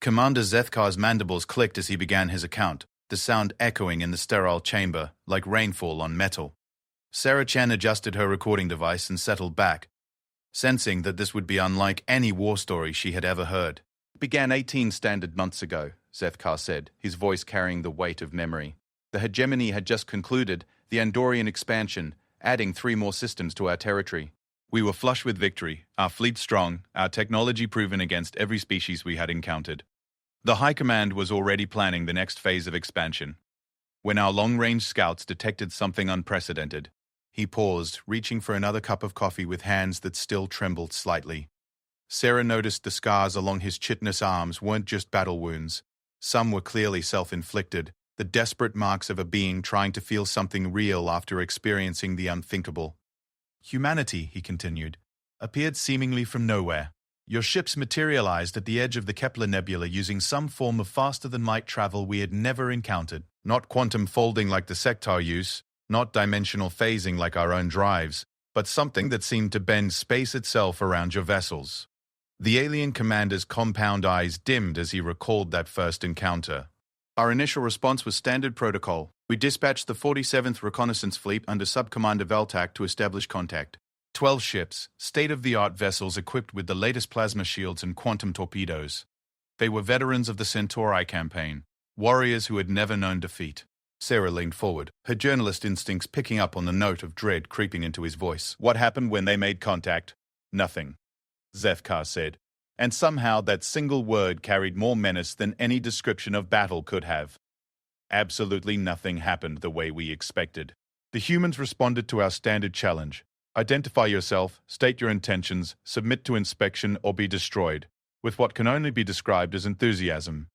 Commander Zethkar's mandibles clicked as he began his account, the sound echoing in the sterile chamber like rainfall on metal. Sarah Chen adjusted her recording device and settled back, sensing that this would be unlike any war story she had ever heard. "It began 18 standard months ago," Zethkar said, his voice carrying the weight of memory. "The hegemony had just concluded the Andorian expansion, adding 3 more systems to our territory. We were flush with victory, our fleet strong, our technology proven against every species we had encountered. The High Command was already planning the next phase of expansion, when our long-range scouts detected something unprecedented." He paused, reaching for another cup of coffee with hands that still trembled slightly. Sarah noticed the scars along his chitinous arms weren't just battle wounds. Some were clearly self-inflicted, the desperate marks of a being trying to feel something real after experiencing the unthinkable. "Humanity," he continued, "appeared seemingly from nowhere. Your ships materialized at the edge of the Kepler Nebula using some form of faster-than-light travel we had never encountered. Not quantum folding like the sector use, not dimensional phasing like our own drives, but something that seemed to bend space itself around your vessels." The alien commander's compound eyes dimmed as he recalled that first encounter. "Our initial response was standard protocol. We dispatched the 47th Reconnaissance Fleet under Subcommander Veltak to establish contact. 12 ships, state-of-the-art vessels equipped with the latest plasma shields and quantum torpedoes. They were veterans of the Centauri campaign, warriors who had never known defeat." Sarah leaned forward, her journalist instincts picking up on the note of dread creeping into his voice. "What happened when they made contact?" "Nothing," Zethkar said, and somehow that single word carried more menace than any description of battle could have. "Absolutely nothing happened the way we expected. The humans responded to our standard challenge. Identify yourself, state your intentions, submit to inspection, or be destroyed, with what can only be described as enthusiasm."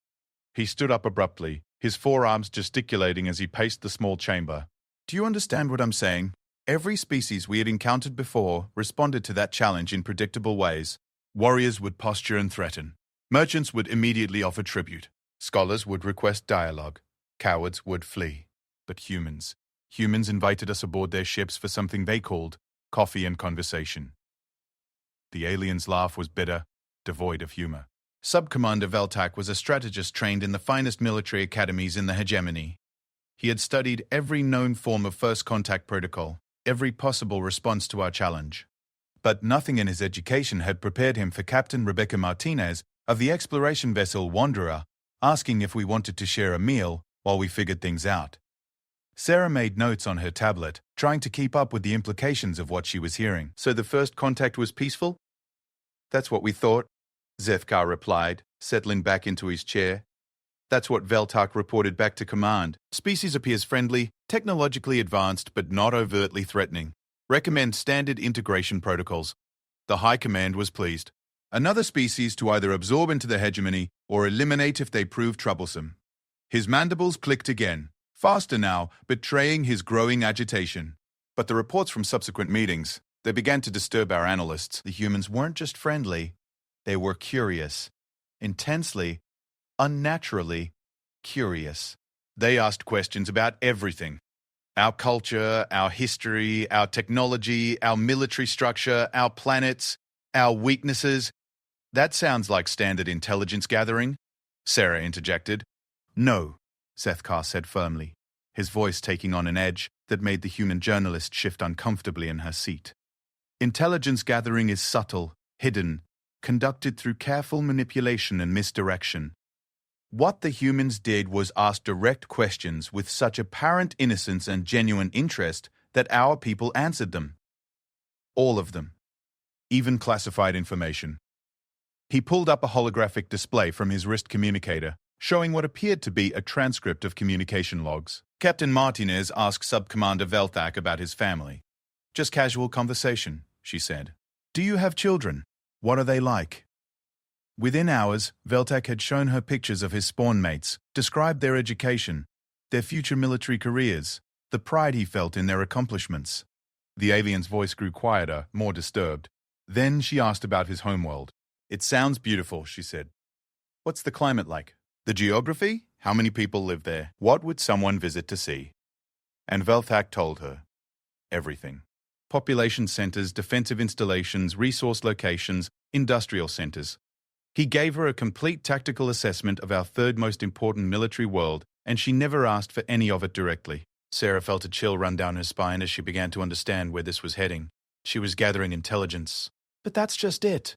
He stood up abruptly, his forearms gesticulating as he paced the small chamber. "Do you understand what I'm saying? Every species we had encountered before responded to that challenge in predictable ways. Warriors would posture and threaten. Merchants would immediately offer tribute. Scholars would request dialogue. Cowards would flee. But humans invited us aboard their ships for something they called coffee and conversation." The alien's laugh was bitter, devoid of humor. Subcommander Veltak was a strategist trained in the finest military academies in the hegemony. He had studied every known form of first contact protocol, every possible response to our challenge. But nothing in his education had prepared him for Captain Rebecca Martinez of the exploration vessel Wanderer, asking if we wanted to share a meal while we figured things out. Sarah made notes on her tablet, trying to keep up with the implications of what she was hearing. "So the first contact was peaceful?" "That's what we thought," Zethkar replied, settling back into his chair. "That's what Veltak reported back to command. Species appears friendly, technologically advanced, but not overtly threatening. Recommend standard integration protocols." The High Command was pleased. Another species to either absorb into the hegemony or eliminate if they prove troublesome. His mandibles clicked again, faster now, betraying his growing agitation. But the reports from subsequent meetings, they began to disturb our analysts. The humans weren't just friendly, they were curious. Intensely, unnaturally curious. They asked questions about everything. Our culture, our history, our technology, our military structure, our planets, our weaknesses. "That sounds like standard intelligence gathering," Sarah interjected. "No," Zethkar said firmly, his voice taking on an edge that made the human journalist shift uncomfortably in her seat. "Intelligence gathering is subtle, hidden, conducted through careful manipulation and misdirection. What the humans did was ask direct questions with such apparent innocence and genuine interest that our people answered them. All of them. Even classified information." He pulled up a holographic display from his wrist communicator, showing what appeared to be a transcript of communication logs. Captain Martinez asked Subcommander Veltak about his family. "Just casual conversation," she said. "Do you have children? What are they like?" Within hours, Veltak had shown her pictures of his spawn mates, described their education, their future military careers, the pride he felt in their accomplishments. The alien's voice grew quieter, more disturbed. Then she asked about his homeworld. "It sounds beautiful," she said. "What's the climate like? The geography? How many people live there? What would someone visit to see?" And Veltak told her. Everything. Population centers, defensive installations, resource locations, industrial centers. He gave her a complete tactical assessment of our third most important military world, and she never asked for any of it directly. Sarah felt a chill run down her spine as she began to understand where this was heading. She was gathering intelligence. "But that's just it,"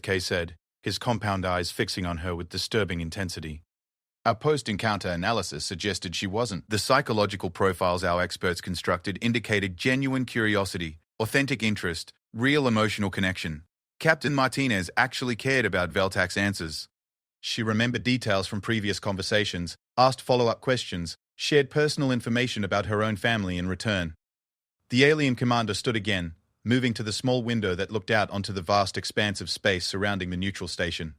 Kay said, his compound eyes fixing on her with disturbing intensity. Our post-encounter analysis suggested she wasn't. The psychological profiles our experts constructed indicated genuine curiosity, authentic interest, real emotional connection. Captain Martinez actually cared about Veltak's answers. She remembered details from previous conversations, asked follow-up questions, shared personal information about her own family in return. The alien commander stood again, moving to the small window that looked out onto the vast expanse of space surrounding the neutral station.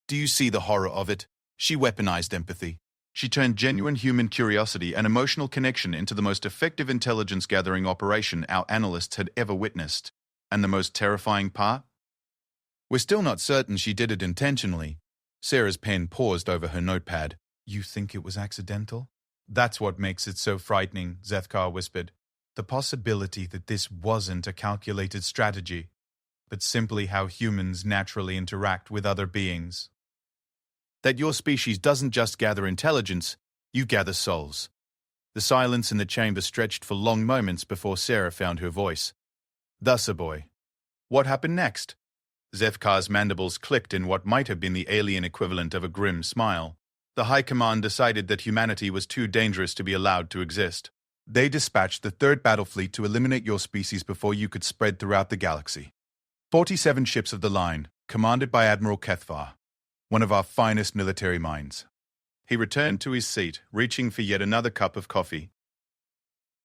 "Do you see the horror of it? She weaponized empathy. She turned genuine human curiosity and emotional connection into the most effective intelligence-gathering operation our analysts had ever witnessed. And the most terrifying part? We're still not certain she did it intentionally." Sarah's pen paused over her notepad. "You think it was accidental?" "That's what makes it so frightening," Zethkar whispered. "The possibility that this wasn't a calculated strategy, but simply how humans naturally interact with other beings. That your species doesn't just gather intelligence, you gather souls." The silence in the chamber stretched for long moments before Sarah found her voice. "Thus, boy. What happened next?" Zethkar's mandibles clicked in what might have been the alien equivalent of a grim smile. "The High Command decided that humanity was too dangerous to be allowed to exist. They dispatched the Third Battle Fleet to eliminate your species before you could spread throughout the galaxy. 47 ships of the line, commanded by Admiral Kethvar, one of our finest military minds." He returned to his seat, reaching for yet another cup of coffee.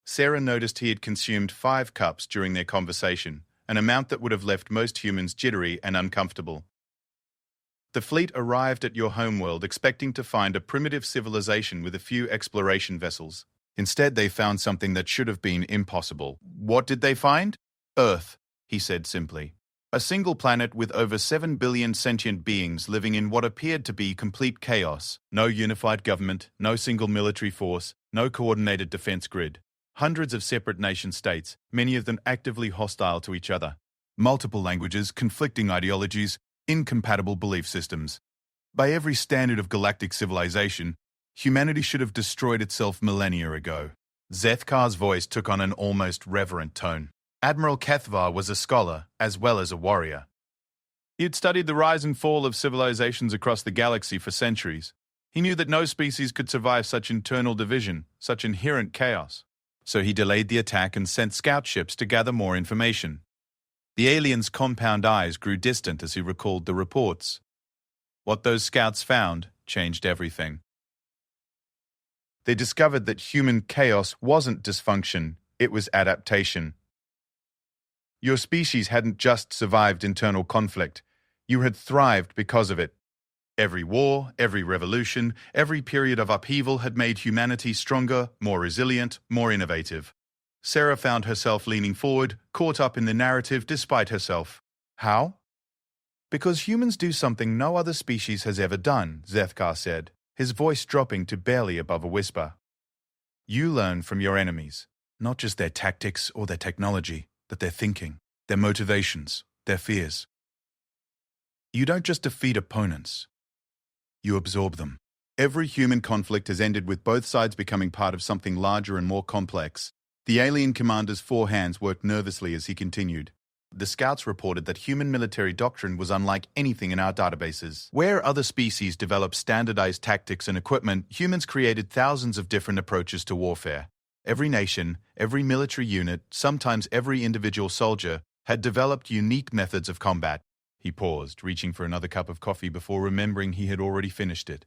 Sarah noticed he had consumed 5 cups during their conversation, an amount that would have left most humans jittery and uncomfortable. "The fleet arrived at your homeworld expecting to find a primitive civilization with a few exploration vessels. Instead, they found something that should have been impossible." "What did they find?" "Earth," he said simply. "A single planet with over 7 billion sentient beings living in what appeared to be complete chaos. No unified government, no single military force, no coordinated defense grid. Hundreds of separate nation-states, many of them actively hostile to each other. Multiple languages, conflicting ideologies, incompatible belief systems. By every standard of galactic civilization, humanity should have destroyed itself millennia ago." Zethkar's voice took on an almost reverent tone. Admiral Kethvar was a scholar as well as a warrior. He had studied the rise and fall of civilizations across the galaxy for centuries. He knew that no species could survive such internal division, such inherent chaos. So he delayed the attack and sent scout ships to gather more information. The alien's compound eyes grew distant as he recalled the reports. What those scouts found changed everything. They discovered that human chaos wasn't dysfunction, it was adaptation. Your species hadn't just survived internal conflict, you had thrived because of it. Every war, every revolution, every period of upheaval had made humanity stronger, more resilient, more innovative. Sarah found herself leaning forward, caught up in the narrative despite herself. "How?" "Because humans do something no other species has ever done," Zethkar said, his voice dropping to barely above a whisper. "You learn from your enemies, not just their tactics or their technology, but their thinking, their motivations, their fears. You don't just defeat opponents, you absorb them. Every human conflict has ended with both sides becoming part of something larger and more complex." The alien commander's 4 hands worked nervously as he continued. "The scouts reported that human military doctrine was unlike anything in our databases. Where other species developed standardized tactics and equipment, humans created thousands of different approaches to warfare. Every nation, every military unit, sometimes every individual soldier, had developed unique methods of combat." He paused, reaching for another cup of coffee before remembering he had already finished it.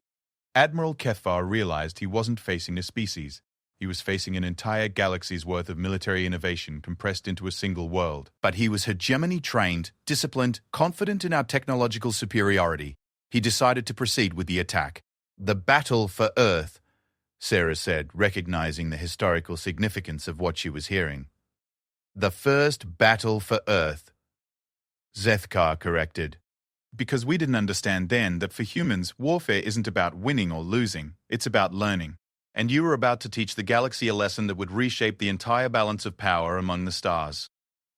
Admiral Kethvar realized he wasn't facing a species. He was facing an entire galaxy's worth of military innovation compressed into a single world. But he was hegemony-trained, disciplined, confident in our technological superiority. He decided to proceed with the attack. "The battle for Earth," Sarah said, recognizing the historical significance of what she was hearing. "The first battle for Earth," Zethkar corrected. "Because we didn't understand then that for humans, warfare isn't about winning or losing, it's about learning. And you were about to teach the galaxy a lesson that would reshape the entire balance of power among the stars."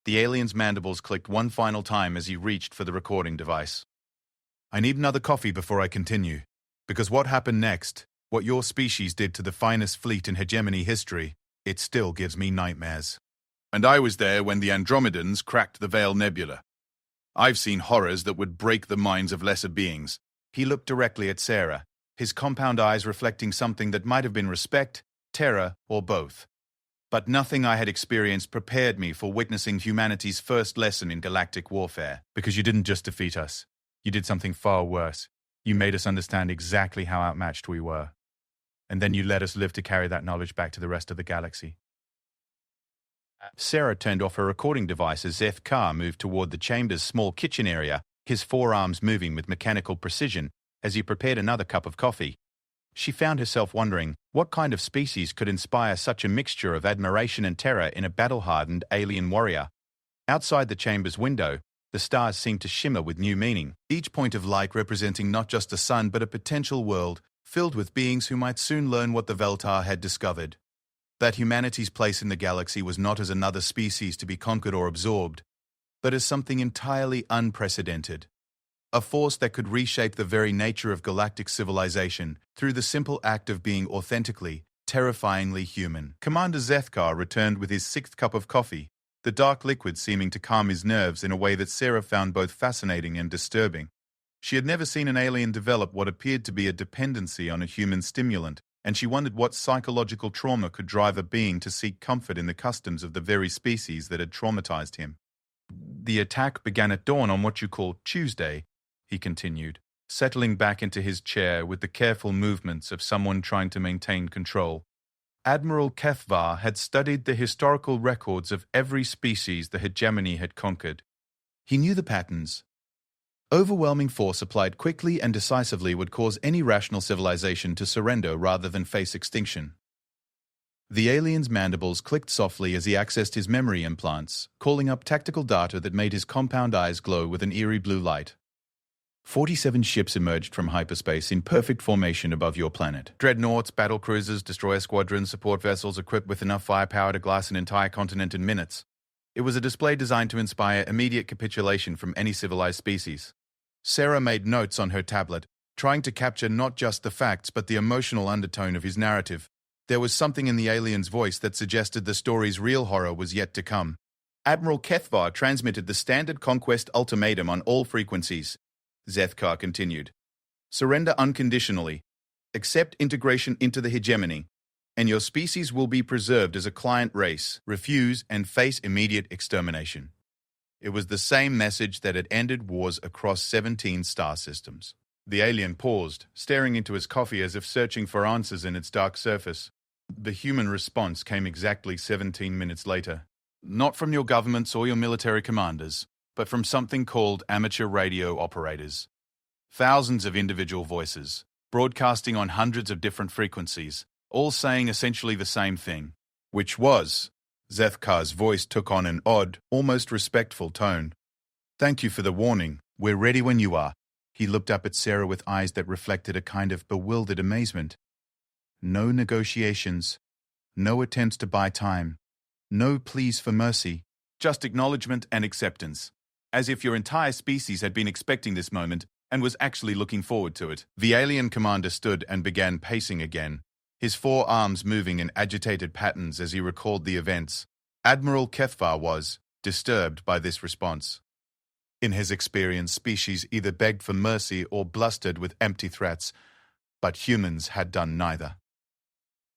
The alien's mandibles clicked one final time as he reached for the recording device. I need another coffee before I continue, because what happened next, what your species did to the finest fleet in hegemony history, it still gives me nightmares. And I was there when the Andromedans cracked the Veil Nebula. I've seen horrors that would break the minds of lesser beings. He looked directly at Sarah, his compound eyes reflecting something that might have been respect, terror, or both. But nothing I had experienced prepared me for witnessing humanity's first lesson in galactic warfare. Because you didn't just defeat us. You did something far worse. You made us understand exactly how outmatched we were. And then you let us live to carry that knowledge back to the rest of the galaxy. Sarah turned off her recording device as Zeth Kar moved toward the chamber's small kitchen area, his forearms moving with mechanical precision as he prepared another cup of coffee. She found herself wondering what kind of species could inspire such a mixture of admiration and terror in a battle-hardened alien warrior. Outside the chamber's window, the stars seemed to shimmer with new meaning, each point of light representing not just the sun but a potential world filled with beings who might soon learn what the Veltar had discovered. That humanity's place in the galaxy was not as another species to be conquered or absorbed, but as something entirely unprecedented. A force that could reshape the very nature of galactic civilization through the simple act of being authentically, terrifyingly human. Commander Zethkar returned with his sixth cup of coffee, the dark liquid seeming to calm his nerves in a way that Sarah found both fascinating and disturbing. She had never seen an alien develop what appeared to be a dependency on a human stimulant, and she wondered what psychological trauma could drive a being to seek comfort in the customs of the very species that had traumatized him. The attack began at dawn on what you call Tuesday, he continued, settling back into his chair with the careful movements of someone trying to maintain control. Admiral Kethvar had studied the historical records of every species the hegemony had conquered. He knew the patterns. Overwhelming force applied quickly and decisively would cause any rational civilization to surrender rather than face extinction. The alien's mandibles clicked softly as he accessed his memory implants, calling up tactical data that made his compound eyes glow with an eerie blue light. 47 ships emerged from hyperspace in perfect formation above your planet. Dreadnoughts, battlecruisers, destroyer squadrons, support vessels equipped with enough firepower to glass an entire continent in minutes. It was a display designed to inspire immediate capitulation from any civilized species. Sarah made notes on her tablet, trying to capture not just the facts but the emotional undertone of his narrative. There was something in the alien's voice that suggested the story's real horror was yet to come. Admiral Kethvar transmitted the standard conquest ultimatum on all frequencies. Zethkar continued. Surrender unconditionally. Accept integration into the hegemony, and your species will be preserved as a client race. Refuse and face immediate extermination. It was the same message that had ended wars across 17 star systems. The alien paused, staring into his coffee as if searching for answers in its dark surface. The human response came exactly 17 minutes later. Not from your governments or your military commanders, but from something called amateur radio operators. Thousands of individual voices, broadcasting on hundreds of different frequencies, all saying essentially the same thing, which was, Zethkar's voice took on an odd, almost respectful tone. Thank you for the warning. We're ready when you are. He looked up at Sarah with eyes that reflected a kind of bewildered amazement. No negotiations, no attempts to buy time, no pleas for mercy, just acknowledgement and acceptance. As if your entire species had been expecting this moment and was actually looking forward to it. The alien commander stood and began pacing again, his forearms moving in agitated patterns as he recalled the events. Admiral Kethvar was disturbed by this response. In his experience, species either begged for mercy or blustered with empty threats, but humans had done neither.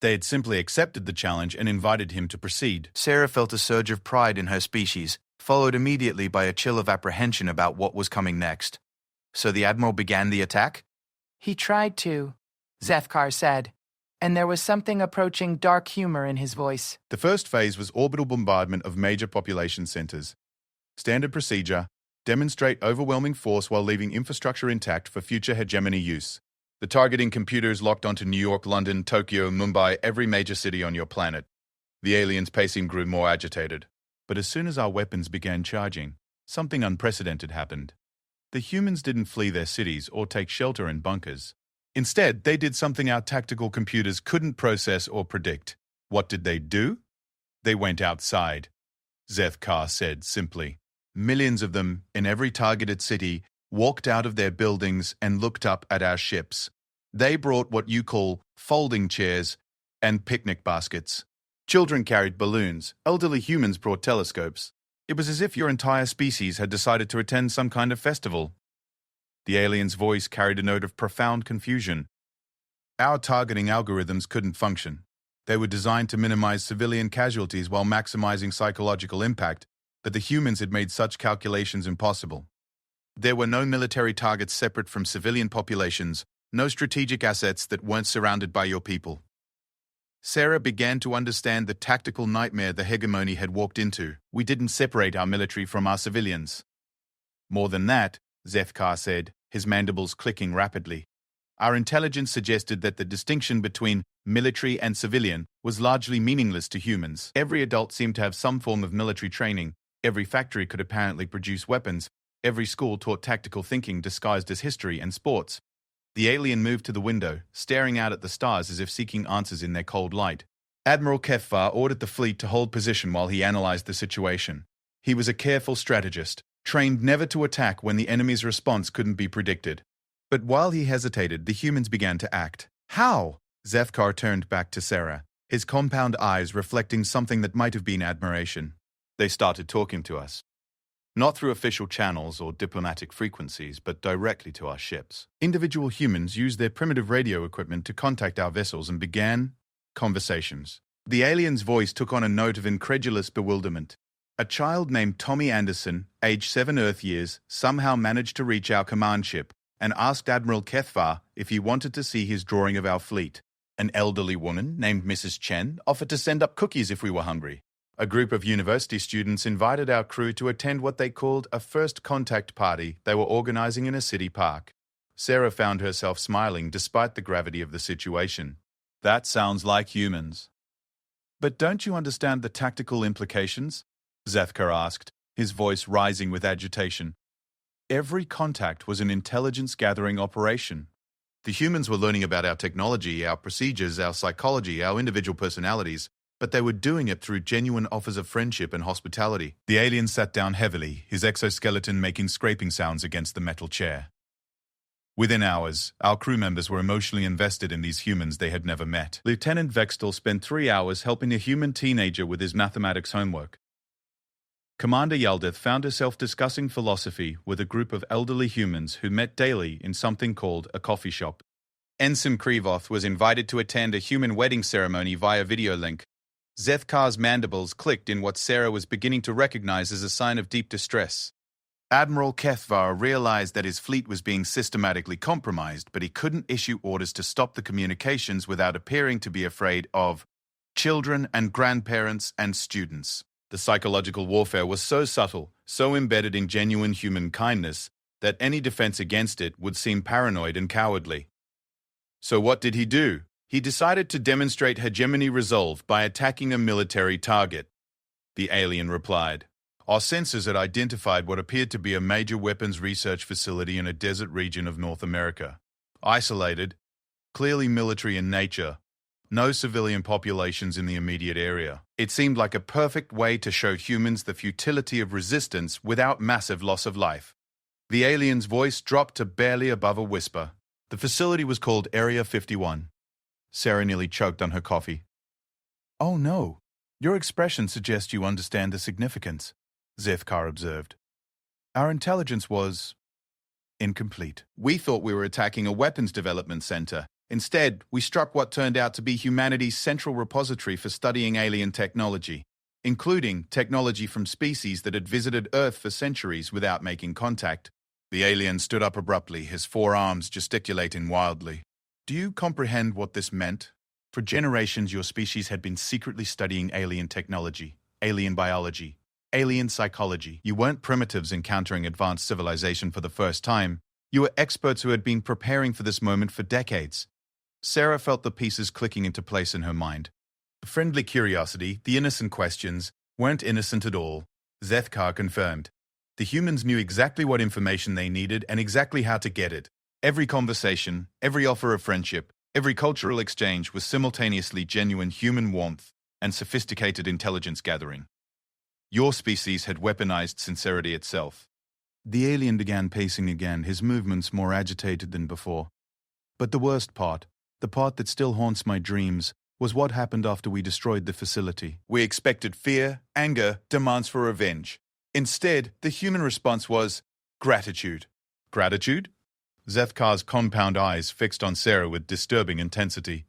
They had simply accepted the challenge and invited him to proceed. Sarah felt a surge of pride in her species, followed immediately by a chill of apprehension about what was coming next. So the Admiral began the attack? He tried to, Zethkar said, and there was something approaching dark humor in his voice. The first phase was orbital bombardment of major population centers. Standard procedure, demonstrate overwhelming force while leaving infrastructure intact for future hegemony use. The targeting computers locked onto New York, London, Tokyo, Mumbai, every major city on your planet. The alien's pacing grew more agitated. But as soon as our weapons began charging, something unprecedented happened. The humans didn't flee their cities or take shelter in bunkers. Instead, they did something our tactical computers couldn't process or predict. What did they do? They went outside, Zethkar said simply. Millions of them, in every targeted city, walked out of their buildings and looked up at our ships. They brought what you call folding chairs and picnic baskets. Children carried balloons. Elderly humans brought telescopes. It was as if your entire species had decided to attend some kind of festival. The alien's voice carried a note of profound confusion. Our targeting algorithms couldn't function. They were designed to minimize civilian casualties while maximizing psychological impact, but the humans had made such calculations impossible. There were no military targets separate from civilian populations, no strategic assets that weren't surrounded by your people. Sarah began to understand the tactical nightmare the hegemony had walked into. We didn't separate our military from our civilians. More than that, Zefkar said, his mandibles clicking rapidly. Our intelligence suggested that the distinction between military and civilian was largely meaningless to humans. Every adult seemed to have some form of military training. Every factory could apparently produce weapons. Every school taught tactical thinking disguised as history and sports. The alien moved to the window, staring out at the stars as if seeking answers in their cold light. Admiral Kefvar ordered the fleet to hold position while he analyzed the situation. He was a careful strategist, trained never to attack when the enemy's response couldn't be predicted. But while he hesitated, the humans began to act. How? Zefkar turned back to Sarah, his compound eyes reflecting something that might have been admiration. They started talking to us. Not through official channels or diplomatic frequencies, but directly to our ships. Individual humans used their primitive radio equipment to contact our vessels and began conversations. The alien's voice took on a note of incredulous bewilderment. A child named Tommy Anderson, age 7 Earth years, somehow managed to reach our command ship and asked Admiral Kefvar if he wanted to see his drawing of our fleet. An elderly woman named Mrs. Chen offered to send up cookies if we were hungry. A group of university students invited our crew to attend what they called a first contact party they were organizing in a city park. Sarah found herself smiling despite the gravity of the situation. That sounds like humans. But don't you understand the tactical implications? Zefkar asked, his voice rising with agitation. Every contact was an intelligence-gathering operation. The humans were learning about our technology, our procedures, our psychology, our individual personalities, but they were doing it through genuine offers of friendship and hospitality. The alien sat down heavily, his exoskeleton making scraping sounds against the metal chair. Within hours, our crew members were emotionally invested in these humans they had never met. Lieutenant Vextel spent 3 hours helping a human teenager with his mathematics homework. Commander Yaldith found herself discussing philosophy with a group of elderly humans who met daily in something called a coffee shop. Ensign Krivoth was invited to attend a human wedding ceremony via video link. Zefkar's mandibles clicked in what Sarah was beginning to recognize as a sign of deep distress. Admiral Kefvar realized that his fleet was being systematically compromised, but he couldn't issue orders to stop the communications without appearing to be afraid of children and grandparents and students. The psychological warfare was so subtle, so embedded in genuine human kindness, that any defense against it would seem paranoid and cowardly. So what did he do? He decided to demonstrate hegemony resolve by attacking a military target. The alien replied. Our sensors had identified what appeared to be a major weapons research facility in a desert region of North America. Isolated, clearly military in nature, no civilian populations in the immediate area. It seemed like a perfect way to show humans the futility of resistance without massive loss of life. The alien's voice dropped to barely above a whisper. The facility was called Area 51. Sarah nearly choked on her coffee. Oh no, your expression suggests you understand the significance, Zefkar observed. Our intelligence was incomplete. We thought we were attacking a weapons development center. Instead, we struck what turned out to be humanity's central repository for studying alien technology, including technology from species that had visited Earth for centuries without making contact. The alien stood up abruptly, his forearms gesticulating wildly. Do you comprehend what this meant? For generations, your species had been secretly studying alien technology, alien biology, alien psychology. You weren't primitives encountering advanced civilization for the first time. You were experts who had been preparing for this moment for decades. Sarah felt the pieces clicking into place in her mind. The friendly curiosity, the innocent questions, weren't innocent at all, Zefkar confirmed. The humans knew exactly what information they needed and exactly how to get it. Every conversation, every offer of friendship, every cultural exchange was simultaneously genuine human warmth and sophisticated intelligence gathering. Your species had weaponized sincerity itself. The alien began pacing again, his movements more agitated than before. But the worst part, the part that still haunts my dreams, was what happened after we destroyed the facility. We expected fear, anger, demands for revenge. Instead, the human response was gratitude. Gratitude? Zethkar's compound eyes fixed on Sarah with disturbing intensity.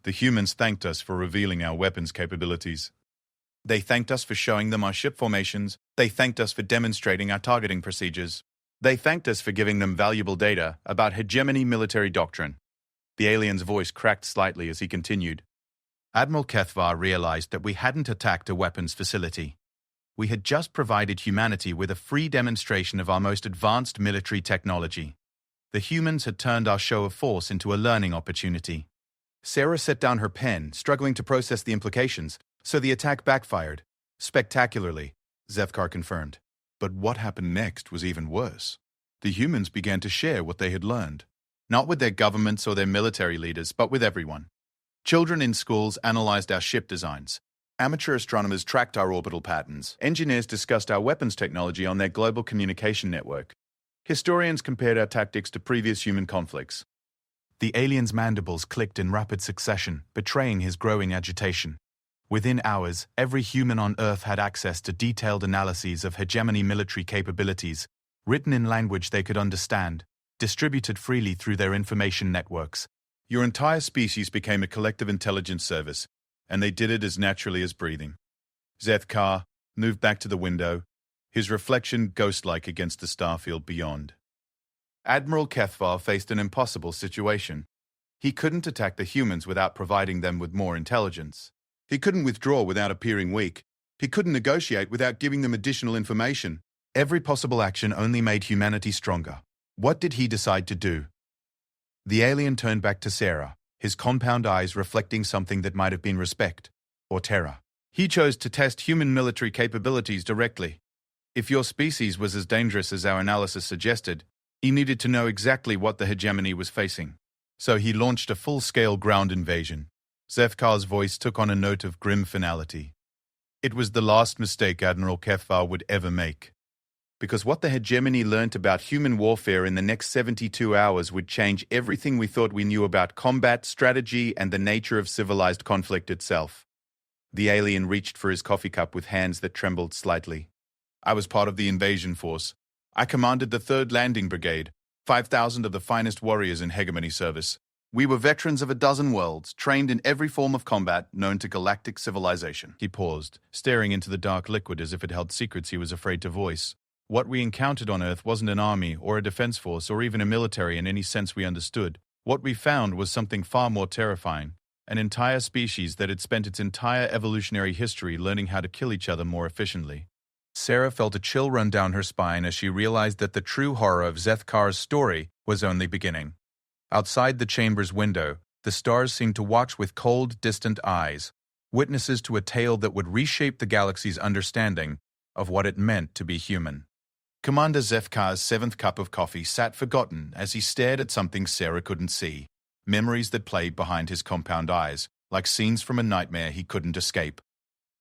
The humans thanked us for revealing our weapons capabilities. They thanked us for showing them our ship formations. They thanked us for demonstrating our targeting procedures. They thanked us for giving them valuable data about hegemony military doctrine. The alien's voice cracked slightly as he continued. Admiral Kethvar realized that we hadn't attacked a weapons facility. We had just provided humanity with a free demonstration of our most advanced military technology. The humans had turned our show of force into a learning opportunity. Sarah set down her pen, struggling to process the implications, so the attack backfired. Spectacularly, Zethkar confirmed. But what happened next was even worse. The humans began to share what they had learned. Not with their governments or their military leaders, but with everyone. Children in schools analyzed our ship designs. Amateur astronomers tracked our orbital patterns. Engineers discussed our weapons technology on their global communication network. Historians compared our tactics to previous human conflicts. The alien's mandibles clicked in rapid succession, betraying his growing agitation. Within hours, every human on Earth had access to detailed analyses of hegemony military capabilities, written in language they could understand, distributed freely through their information networks. Your entire species became a collective intelligence service, and they did it as naturally as breathing. Zethkar moved back to the window, his reflection ghost-like against the starfield beyond. Admiral Kethvar faced an impossible situation. He couldn't attack the humans without providing them with more intelligence. He couldn't withdraw without appearing weak. He couldn't negotiate without giving them additional information. Every possible action only made humanity stronger. What did he decide to do? The alien turned back to Sarah, his compound eyes reflecting something that might have been respect or terror. He chose to test human military capabilities directly. If your species was as dangerous as our analysis suggested, he needed to know exactly what the hegemony was facing. So he launched a full-scale ground invasion. Zethkar's voice took on a note of grim finality. It was the last mistake Admiral Kethvar would ever make. Because what the hegemony learnt about human warfare in the next 72 hours would change everything we thought we knew about combat, strategy, and the nature of civilized conflict itself. The alien reached for his coffee cup with hands that trembled slightly. I was part of the invasion force. I commanded the 3rd Landing Brigade, 5,000 of the finest warriors in hegemony service. We were veterans of a dozen worlds, trained in every form of combat known to galactic civilization. He paused, staring into the dark liquid as if it held secrets he was afraid to voice. What we encountered on Earth wasn't an army or a defense force or even a military in any sense we understood. What we found was something far more terrifying. An entire species that had spent its entire evolutionary history learning how to kill each other more efficiently. Sarah felt a chill run down her spine as she realized that the true horror of Zethkar's story was only beginning. Outside the chamber's window, the stars seemed to watch with cold, distant eyes, witnesses to a tale that would reshape the galaxy's understanding of what it meant to be human. Commander Zethkar's 7th cup of coffee sat forgotten as he stared at something Sarah couldn't see, memories that played behind his compound eyes, like scenes from a nightmare he couldn't escape.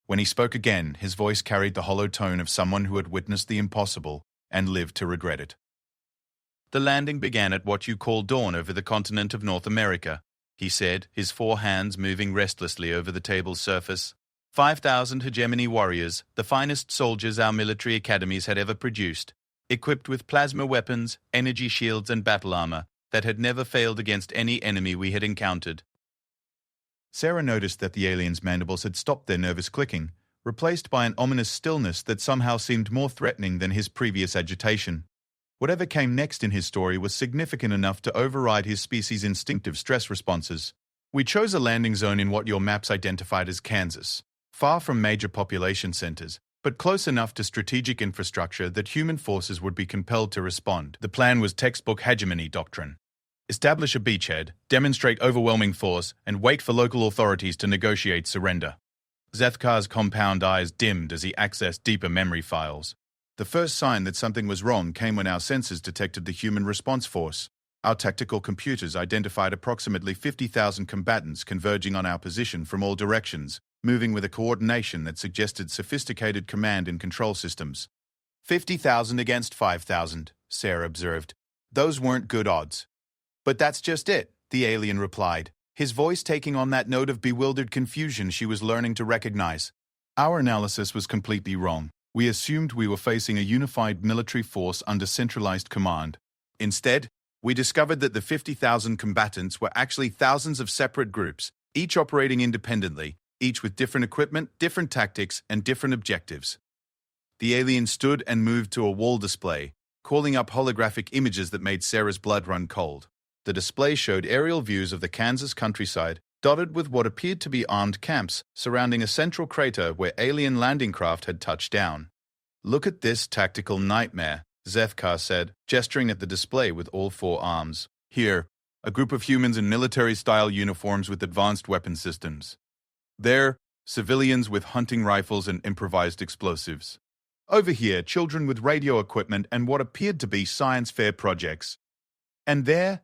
When he spoke again, his voice carried the hollow tone of someone who had witnessed the impossible and lived to regret it. The landing began at what you call dawn over the continent of North America, he said, his 4 hands moving restlessly over the table's surface. 5,000 hegemony warriors, the finest soldiers our military academies had ever produced, equipped with plasma weapons, energy shields, and battle armor that had never failed against any enemy we had encountered. Sarah noticed that the alien's mandibles had stopped their nervous clicking, replaced by an ominous stillness that somehow seemed more threatening than his previous agitation. Whatever came next in his story was significant enough to override his species' instinctive stress responses. We chose a landing zone in what your maps identified as Kansas, far from major population centers, but close enough to strategic infrastructure that human forces would be compelled to respond. The plan was textbook hegemony doctrine. Establish a beachhead, demonstrate overwhelming force, and wait for local authorities to negotiate surrender. Zethkar's compound eyes dimmed as he accessed deeper memory files. The first sign that something was wrong came when our sensors detected the human response force. Our tactical computers identified approximately 50,000 combatants converging on our position from all directions, moving with a coordination that suggested sophisticated command and control systems. 50,000 against 5,000, Sarah observed. Those weren't good odds. But that's just it, the alien replied, his voice taking on that note of bewildered confusion she was learning to recognize. Our analysis was completely wrong. We assumed we were facing a unified military force under centralized command. Instead, we discovered that the 50,000 combatants were actually thousands of separate groups, each operating independently, each with different equipment, different tactics, and different objectives. The alien stood and moved to a wall display, calling up holographic images that made Sarah's blood run cold. The display showed aerial views of the Kansas countryside, dotted with what appeared to be armed camps surrounding a central crater where alien landing craft had touched down. Look at this tactical nightmare, Zethkar said, gesturing at the display with all four arms. Here, a group of humans in military-style uniforms with advanced weapon systems. There, civilians with hunting rifles and improvised explosives. Over here, children with radio equipment and what appeared to be science fair projects. And there,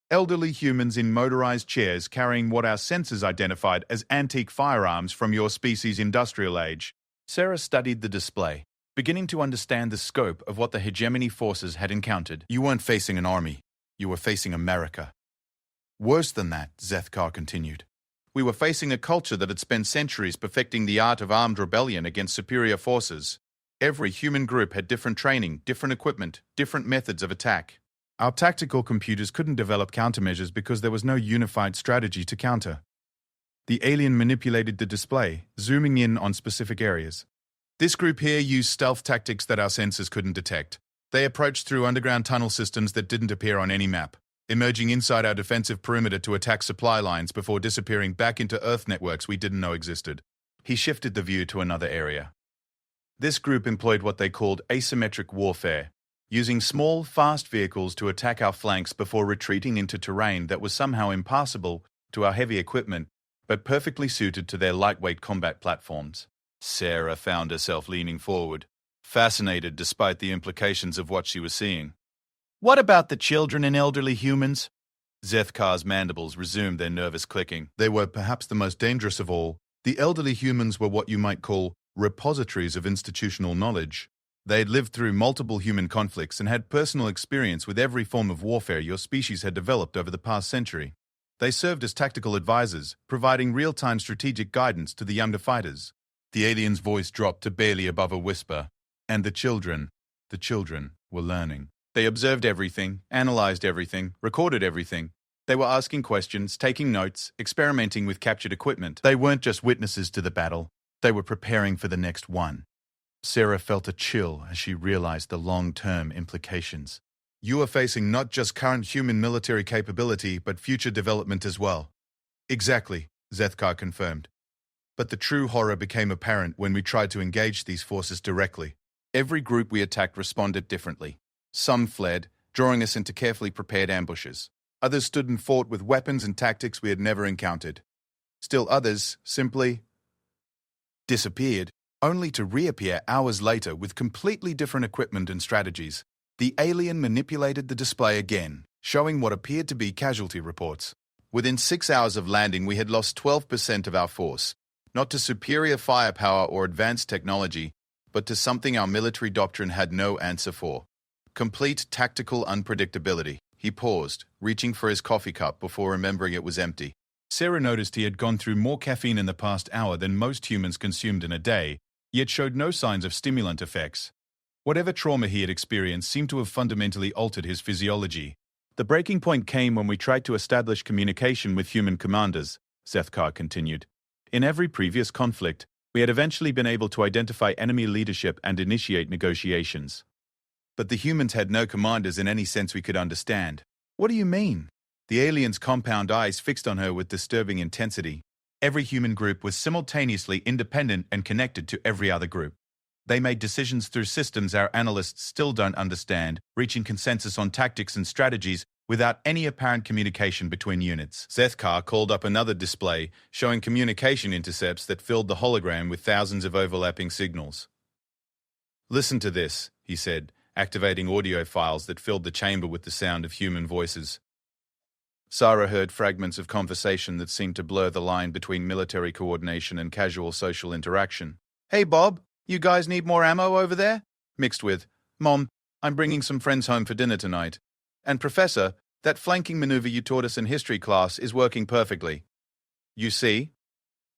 elderly humans in motorized chairs carrying what our sensors identified as antique firearms from your species' industrial age. Sarah studied the display, beginning to understand the scope of what the hegemony forces had encountered. You weren't facing an army. You were facing America. Worse than that, Zethkar continued. We were facing a culture that had spent centuries perfecting the art of armed rebellion against superior forces. Every human group had different training, different equipment, different methods of attack. Our tactical computers couldn't develop countermeasures because there was no unified strategy to counter. The alien manipulated the display, zooming in on specific areas. This group here used stealth tactics that our sensors couldn't detect. They approached through underground tunnel systems that didn't appear on any map, emerging inside our defensive perimeter to attack supply lines before disappearing back into Earth networks we didn't know existed. He shifted the view to another area. This group employed what they called asymmetric warfare, using small, fast vehicles to attack our flanks before retreating into terrain that was somehow impassable to our heavy equipment, but perfectly suited to their lightweight combat platforms. Sarah found herself leaning forward, fascinated despite the implications of what she was seeing. What about the children and elderly humans? Zethkar's mandibles resumed their nervous clicking. They were perhaps the most dangerous of all. The elderly humans were what you might call repositories of institutional knowledge. They had lived through multiple human conflicts and had personal experience with every form of warfare your species had developed over the past century. They served as tactical advisors, providing real-time strategic guidance to the younger fighters. The alien's voice dropped to barely above a whisper. And the children were learning. They observed everything, analyzed everything, recorded everything. They were asking questions, taking notes, experimenting with captured equipment. They weren't just witnesses to the battle. They were preparing for the next one. Sarah felt a chill as she realized the long-term implications. You are facing not just current human military capability, but future development as well. Exactly, Zethkar confirmed. But the true horror became apparent when we tried to engage these forces directly. Every group we attacked responded differently. Some fled, drawing us into carefully prepared ambushes. Others stood and fought with weapons and tactics we had never encountered. Still others simply disappeared, only to reappear hours later with completely different equipment and strategies. The alien manipulated the display again, showing what appeared to be casualty reports. Within 6 hours of landing, we had lost 12% of our force, not to superior firepower or advanced technology, but to something our military doctrine had no answer for. Complete tactical unpredictability. He paused, reaching for his coffee cup before remembering it was empty. Sarah noticed he had gone through more caffeine in the past hour than most humans consumed in a day, yet showed no signs of stimulant effects. Whatever trauma he had experienced seemed to have fundamentally altered his physiology. The breaking point came when we tried to establish communication with human commanders, Zethkar continued. In every previous conflict, we had eventually been able to identify enemy leadership and initiate negotiations. But the humans had no commanders in any sense we could understand. What do you mean? The alien's compound eyes fixed on her with disturbing intensity. Every human group was simultaneously independent and connected to every other group. They made decisions through systems our analysts still don't understand, reaching consensus on tactics and strategies without any apparent communication between units. Zethkar called up another display, showing communication intercepts that filled the hologram with thousands of overlapping signals. Listen to this, he said, activating audio files that filled the chamber with the sound of human voices. Sarah heard fragments of conversation that seemed to blur the line between military coordination and casual social interaction. Hey Bob, you guys need more ammo over there? mixed with, "Mom, I'm bringing some friends home for dinner tonight. And Professor, that flanking maneuver you taught us in history class is working perfectly." "You see?"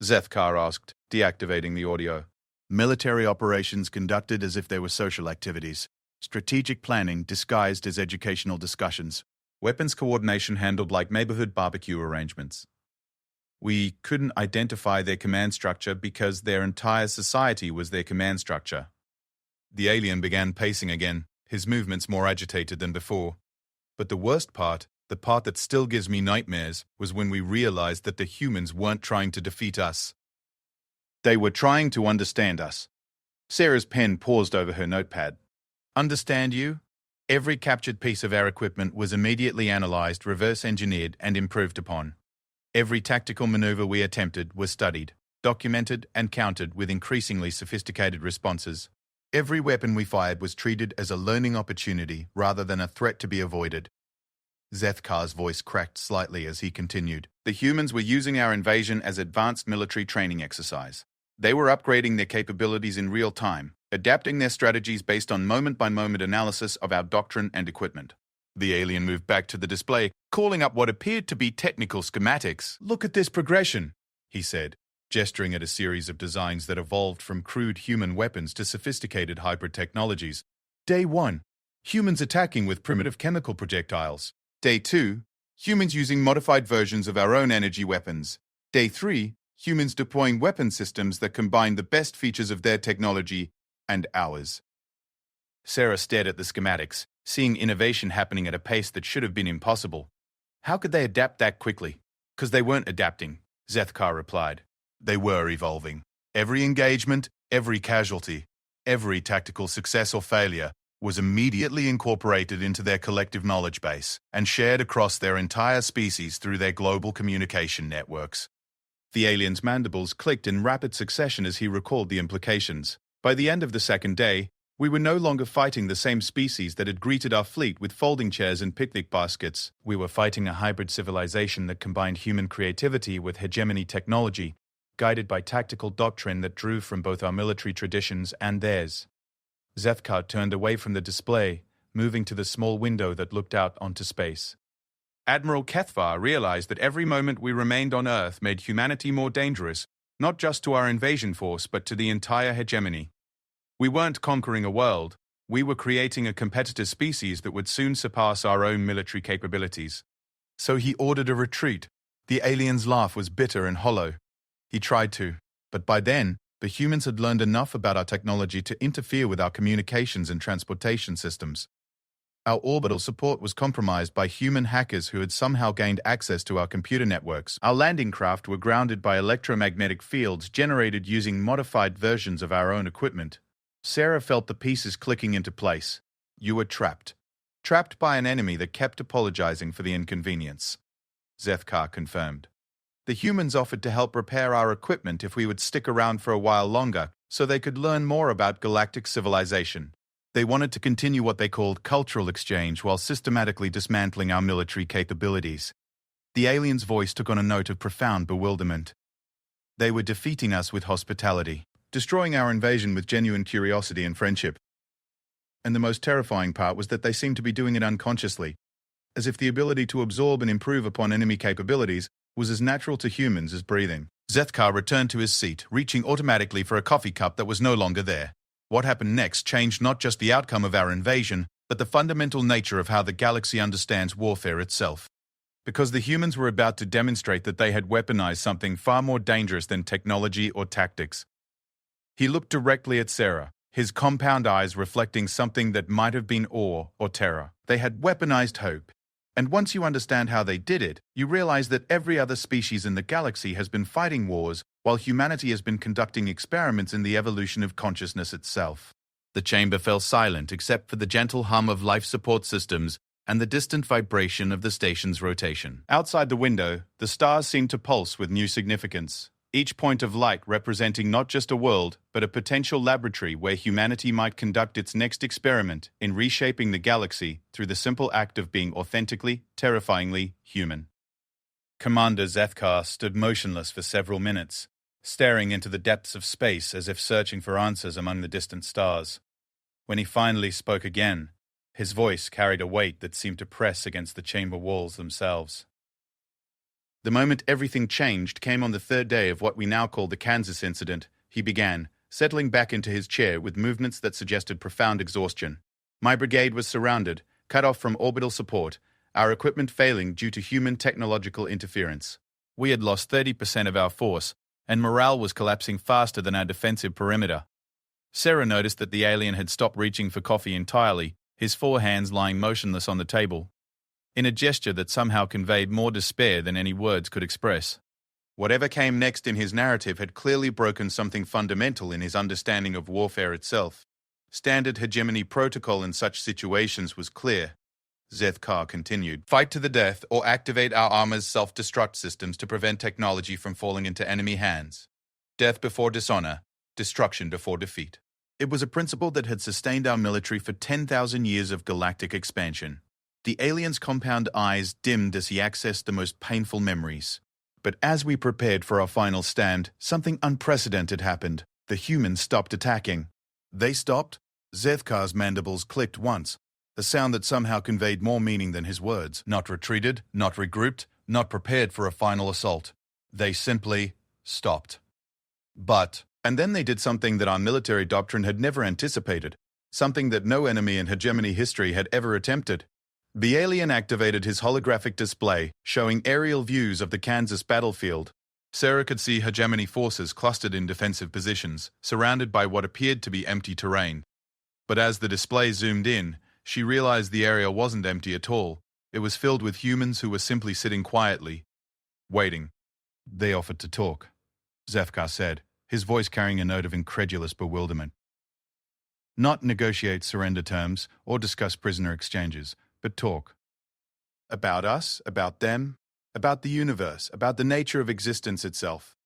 Zethkar asked, deactivating the audio. "Military operations conducted as if they were social activities. Strategic planning disguised as educational discussions. Weapons coordination handled like neighborhood barbecue arrangements. We couldn't identify their command structure because their entire society was their command structure." The alien began pacing again, his movements more agitated than before. "But the worst part, the part that still gives me nightmares, was when we realized that the humans weren't trying to defeat us. They were trying to understand us." Sarah's pen paused over her notepad. "Understand you?" Every captured piece of our equipment was immediately analyzed, reverse-engineered, and improved upon. Every tactical maneuver we attempted was studied, documented, and countered with increasingly sophisticated responses. Every weapon we fired was treated as a learning opportunity rather than a threat to be avoided. Zethkar's voice cracked slightly as he continued. "The humans were using our invasion as advanced military training exercise. They were upgrading their capabilities in real time, adapting their strategies based on moment-by-moment analysis of our doctrine and equipment." The alien moved back to the display, calling up what appeared to be technical schematics. "Look at this progression," he said, gesturing at a series of designs that evolved from crude human weapons to sophisticated hybrid technologies. "Day 1, humans attacking with primitive chemical projectiles. Day 2, humans using modified versions of our own energy weapons. Day 3, humans deploying weapon systems that combine the best features of their technology and ours." Sarah stared at the schematics, seeing innovation happening at a pace that should have been impossible. "How could they adapt that quickly?" "'Cause they weren't adapting," Zethkar replied. "They were evolving. Every engagement, every casualty, every tactical success or failure was immediately incorporated into their collective knowledge base and shared across their entire species through their global communication networks." The alien's mandibles clicked in rapid succession as he recalled the implications. By the end of the second day, we were no longer fighting the same species that had greeted our fleet with folding chairs and picnic baskets. We were fighting a hybrid civilization that combined human creativity with hegemony technology, guided by tactical doctrine that drew from both our military traditions and theirs. Zethkar turned away from the display, moving to the small window that looked out onto space. Admiral Kethvar realized that every moment we remained on Earth made humanity more dangerous, not just to our invasion force but to the entire hegemony. We weren't conquering a world, we were creating a competitor species that would soon surpass our own military capabilities. So he ordered a retreat. The alien's laugh was bitter and hollow. He tried to, but by then, the humans had learned enough about our technology to interfere with our communications and transportation systems. Our orbital support was compromised by human hackers who had somehow gained access to our computer networks. Our landing craft were grounded by electromagnetic fields generated using modified versions of our own equipment. Sarah felt the pieces clicking into place. "You were trapped. Trapped by an enemy that kept apologizing for the inconvenience," Zethkar confirmed. "The humans offered to help repair our equipment if we would stick around for a while longer, so they could learn more about galactic civilization. They wanted to continue what they called cultural exchange while systematically dismantling our military capabilities." The alien's voice took on a note of profound bewilderment. "They were defeating us with hospitality, destroying our invasion with genuine curiosity and friendship. And the most terrifying part was that they seemed to be doing it unconsciously, as if the ability to absorb and improve upon enemy capabilities was as natural to humans as breathing." Zethkar returned to his seat, reaching automatically for a coffee cup that was no longer there. What happened next changed not just the outcome of our invasion, but the fundamental nature of how the galaxy understands warfare itself. Because the humans were about to demonstrate that they had weaponized something far more dangerous than technology or tactics. He looked directly at Sarah, his compound eyes reflecting something that might have been awe or terror. They had weaponized hope. And once you understand how they did it, you realize that every other species in the galaxy has been fighting wars, while humanity has been conducting experiments in the evolution of consciousness itself. The chamber fell silent except for the gentle hum of life support systems and the distant vibration of the station's rotation. Outside the window, the stars seemed to pulse with new significance, each point of light representing not just a world, but a potential laboratory where humanity might conduct its next experiment in reshaping the galaxy through the simple act of being authentically, terrifyingly human. Commander Zethkar stood motionless for several minutes, staring into the depths of space as if searching for answers among the distant stars. When he finally spoke again, his voice carried a weight that seemed to press against the chamber walls themselves. The moment everything changed came on the third day of what we now call the Kansas incident. He began, settling back into his chair with movements that suggested profound exhaustion. My brigade was surrounded, cut off from orbital support, our equipment failing due to human technological interference. We had lost 30% of our force, and morale was collapsing faster than our defensive perimeter. Sarah noticed that the alien had stopped reaching for coffee entirely, his four hands lying motionless on the table, in a gesture that somehow conveyed more despair than any words could express. Whatever came next in his narrative had clearly broken something fundamental in his understanding of warfare itself. Standard hegemony protocol in such situations was clear. Zethkar continued, "Fight to the death or activate our armor's self-destruct systems to prevent technology from falling into enemy hands. Death before dishonor, destruction before defeat." It was a principle that had sustained our military for 10,000 years of galactic expansion. The alien's compound eyes dimmed as he accessed the most painful memories. But as we prepared for our final stand, something unprecedented happened. The humans stopped attacking. They stopped? Zethkar's mandibles clicked once, a sound that somehow conveyed more meaning than his words. Not retreated, not regrouped, not prepared for a final assault. They simply stopped. And then they did something that our military doctrine had never anticipated, something that no enemy in hegemony history had ever attempted. The alien activated his holographic display, showing aerial views of the Kansas battlefield. Sarah could see hegemony forces clustered in defensive positions, surrounded by what appeared to be empty terrain. But as the display zoomed in, she realized the area wasn't empty at all. It was filled with humans who were simply sitting quietly, waiting. "They offered to talk," Zethkar said, his voice carrying a note of incredulous bewilderment. "Not negotiate surrender terms or discuss prisoner exchanges, but talk. About us, about them, about the universe, about the nature of existence itself.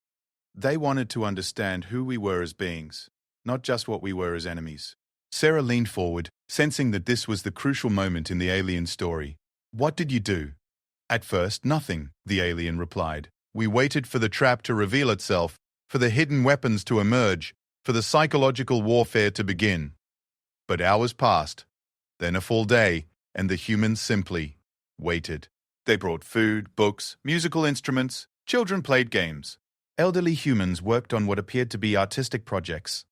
They wanted to understand who we were as beings, not just what we were as enemies." Sarah leaned forward, sensing that this was the crucial moment in the alien story. "What did you do?" "At first, nothing," the alien replied. "We waited for the trap to reveal itself, for the hidden weapons to emerge, for the psychological warfare to begin. But hours passed, then a full day, and the humans simply waited. They brought food, books, musical instruments, children played games. Elderly humans worked on what appeared to be artistic projects.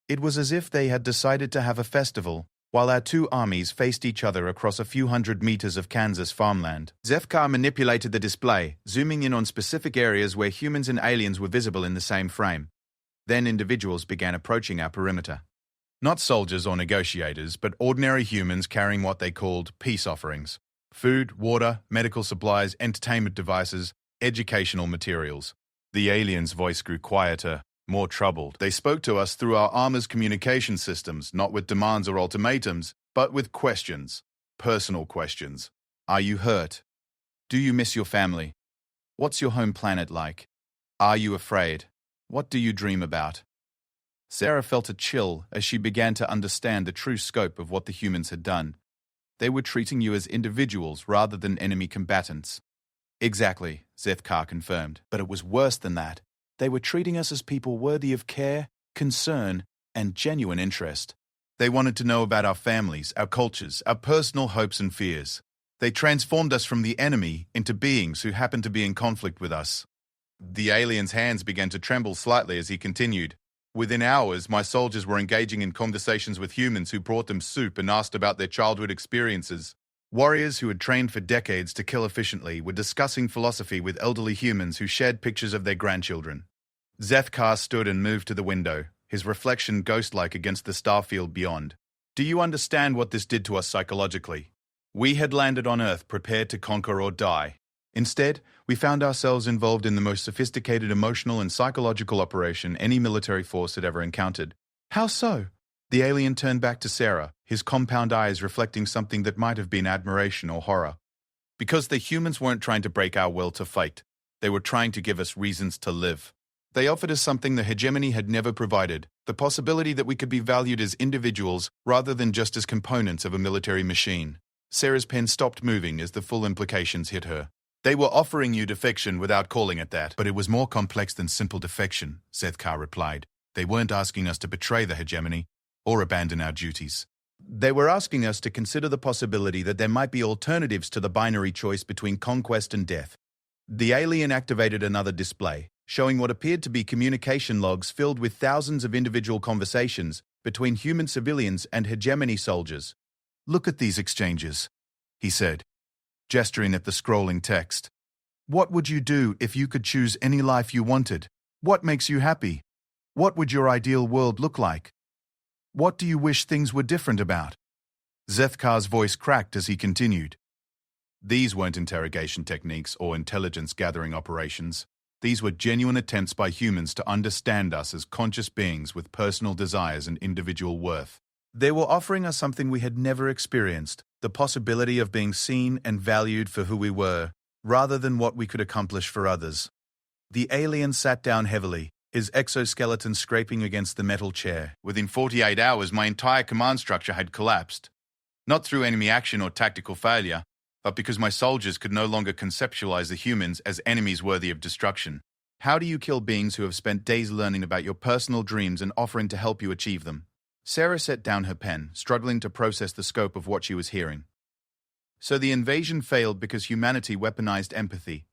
It was as if they had decided to have a festival, while our two armies faced each other across a few hundred meters of Kansas farmland. Zethkar manipulated the display, zooming in on specific areas where humans and aliens were visible in the same frame. Then individuals began approaching our perimeter. Not soldiers or negotiators, but ordinary humans carrying what they called peace offerings. Food, water, medical supplies, entertainment devices, educational materials. The alien's voice grew quieter, more troubled. They spoke to us through our armor's communication systems, not with demands or ultimatums, but with questions. Personal questions. Are you hurt? Do you miss your family? What's your home planet like? Are you afraid? What do you dream about? Sarah felt a chill as she began to understand the true scope of what the humans had done. They were treating you as individuals rather than enemy combatants. Exactly, Zethkar confirmed, but it was worse than that. They were treating us as people worthy of care, concern, and genuine interest. They wanted to know about our families, our cultures, our personal hopes and fears. They transformed us from the enemy into beings who happened to be in conflict with us. The alien's hands began to tremble slightly as he continued. Within hours, my soldiers were engaging in conversations with humans who brought them soup and asked about their childhood experiences. Warriors who had trained for decades to kill efficiently were discussing philosophy with elderly humans who shared pictures of their grandchildren. Zethkar stood and moved to the window, his reflection ghost-like against the starfield beyond. "Do you understand what this did to us psychologically? We had landed on Earth prepared to conquer or die. Instead, we found ourselves involved in the most sophisticated emotional and psychological operation any military force had ever encountered." "How so?" The alien turned back to Sarah, his compound eyes reflecting something that might have been admiration or horror. "Because the humans weren't trying to break our will to fight. They were trying to give us reasons to live. They offered us something the hegemony had never provided, the possibility that we could be valued as individuals rather than just as components of a military machine." Sarah's pen stopped moving as the full implications hit her. "They were offering you defection without calling it that." "But it was more complex than simple defection," Zethkar replied. "They weren't asking us to betray the hegemony. or abandon our duties. They were asking us to consider the possibility that there might be alternatives to the binary choice between conquest and death. The alien activated another display, showing what appeared to be communication logs filled with thousands of individual conversations between human civilians and hegemony soldiers. "Look at these exchanges," he said, gesturing at the scrolling text. "What would you do if you could choose any life you wanted? What makes you happy? What would your ideal world look like? What do you wish things were different about?" Zethkar's voice cracked as he continued. These weren't interrogation techniques or intelligence-gathering operations. These were genuine attempts by humans to understand us as conscious beings with personal desires and individual worth. They were offering us something we had never experienced, the possibility of being seen and valued for who we were, rather than what we could accomplish for others. The alien sat down heavily, his exoskeleton scraping against the metal chair. Within 48 hours, my entire command structure had collapsed. Not through enemy action or tactical failure, but because my soldiers could no longer conceptualize the humans as enemies worthy of destruction. How do you kill beings who have spent days learning about your personal dreams and offering to help you achieve them? Sarah set down her pen, struggling to process the scope of what she was hearing. So the invasion failed because humanity weaponized empathy.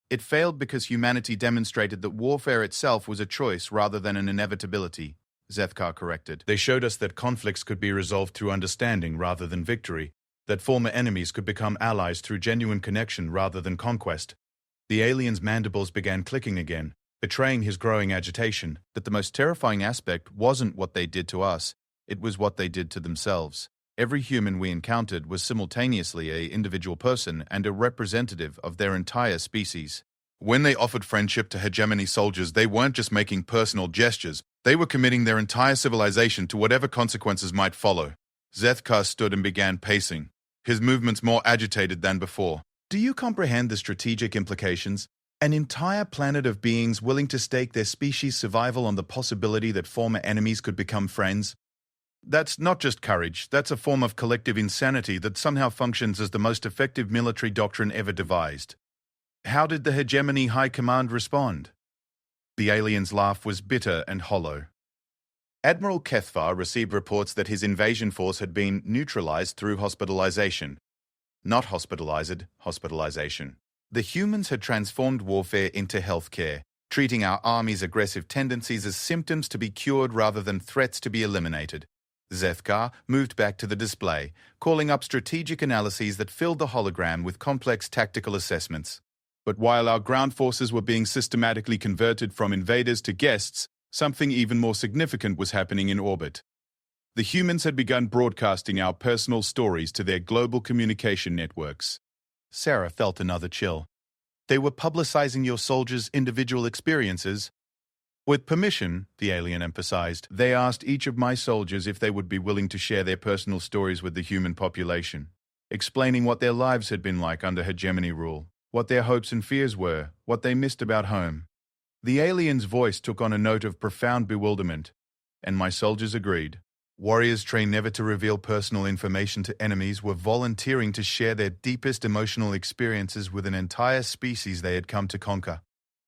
It failed because humanity demonstrated that warfare itself was a choice rather than an inevitability, Zethkar corrected. They showed us that conflicts could be resolved through understanding rather than victory, that former enemies could become allies through genuine connection rather than conquest. The alien's mandibles began clicking again, betraying his growing agitation, that the most terrifying aspect wasn't what they did to us, it was what they did to themselves. Every human we encountered was simultaneously an individual person and a representative of their entire species. When they offered friendship to hegemony soldiers, they weren't just making personal gestures, they were committing their entire civilization to whatever consequences might follow. Zethkar stood and began pacing, his movements more agitated than before. Do you comprehend the strategic implications? An entire planet of beings willing to stake their species' survival on the possibility that former enemies could become friends? That's not just courage, that's a form of collective insanity that somehow functions as the most effective military doctrine ever devised. How did the hegemony high command respond? The alien's laugh was bitter and hollow. Admiral Kethvar received reports that his invasion force had been neutralized through hospitalization. Not hospitalization. The humans had transformed warfare into healthcare, treating our army's aggressive tendencies as symptoms to be cured rather than threats to be eliminated. Zethkar moved back to the display, calling up strategic analyses that filled the hologram with complex tactical assessments. But while our ground forces were being systematically converted from invaders to guests, something even more significant was happening in orbit. The humans had begun broadcasting our personal stories to their global communication networks. Sarah felt another chill. They were publicizing your soldiers' individual experiences. With permission, the alien emphasized, they asked each of my soldiers if they would be willing to share their personal stories with the human population, explaining what their lives had been like under hegemony rule, what their hopes and fears were, what they missed about home. The alien's voice took on a note of profound bewilderment, and my soldiers agreed. Warriors trained never to reveal personal information to enemies were volunteering to share their deepest emotional experiences with an entire species they had come to conquer.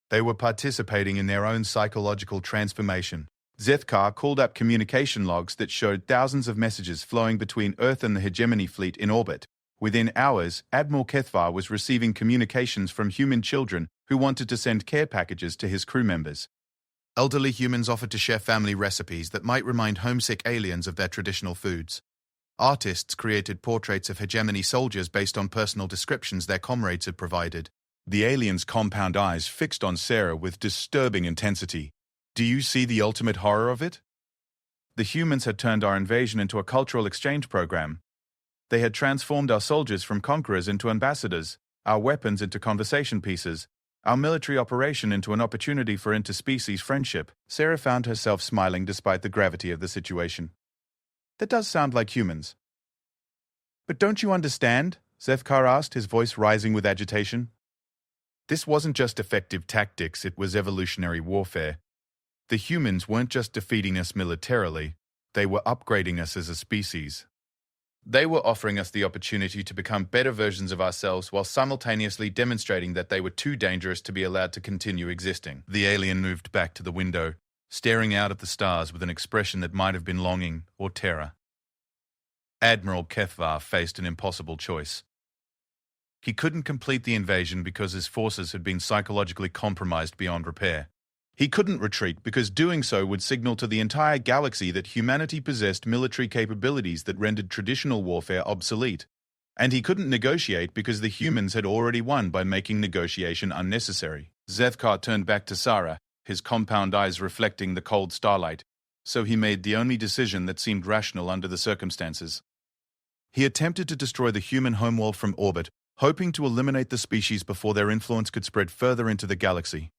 They were participating in their own psychological transformation. Zethkar called up communication logs that showed thousands of messages flowing between Earth and the hegemony fleet in orbit. Within hours, Admiral Kethvar was receiving communications from human children who wanted to send care packages to his crew members. Elderly humans offered to share family recipes that might remind homesick aliens of their traditional foods. Artists created portraits of hegemony soldiers based on personal descriptions their comrades had provided. The alien's compound eyes fixed on Sarah with disturbing intensity. Do you see the ultimate horror of it? The humans had turned our invasion into a cultural exchange program. They had transformed our soldiers from conquerors into ambassadors, our weapons into conversation pieces, our military operation into an opportunity for interspecies friendship. Sarah found herself smiling despite the gravity of the situation. That does sound like humans. But don't you understand? Zethkar asked, his voice rising with agitation. This wasn't just effective tactics, it was evolutionary warfare. The humans weren't just defeating us militarily, they were upgrading us as a species. They were offering us the opportunity to become better versions of ourselves while simultaneously demonstrating that they were too dangerous to be allowed to continue existing. The alien moved back to the window, staring out at the stars with an expression that might have been longing or terror. Admiral Kethvar faced an impossible choice. He couldn't complete the invasion because his forces had been psychologically compromised beyond repair. He couldn't retreat because doing so would signal to the entire galaxy that humanity possessed military capabilities that rendered traditional warfare obsolete. And he couldn't negotiate because the humans had already won by making negotiation unnecessary. Zethkar turned back to Sarah, his compound eyes reflecting the cold starlight, so he made the only decision that seemed rational under the circumstances. He attempted to destroy the human homeworld from orbit, hoping to eliminate the species before their influence could spread further into the galaxy.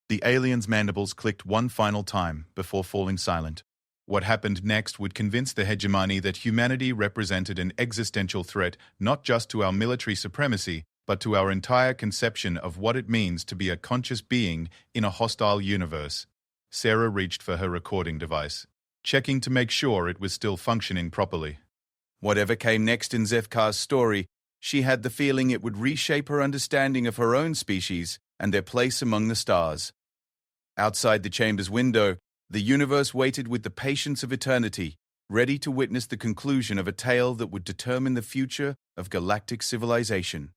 The aliens' mandibles clicked one final time before falling silent. What happened next would convince the hegemony that humanity represented an existential threat not just to our military supremacy, but to our entire conception of what it means to be a conscious being in a hostile universe. Sarah reached for her recording device, checking to make sure it was still functioning properly. Whatever came next in Zethkar's story, she had the feeling it would reshape her understanding of her own species and their place among the stars. Outside the chamber's window, the universe waited with the patience of eternity, ready to witness the conclusion of a tale that would determine the future of galactic civilization.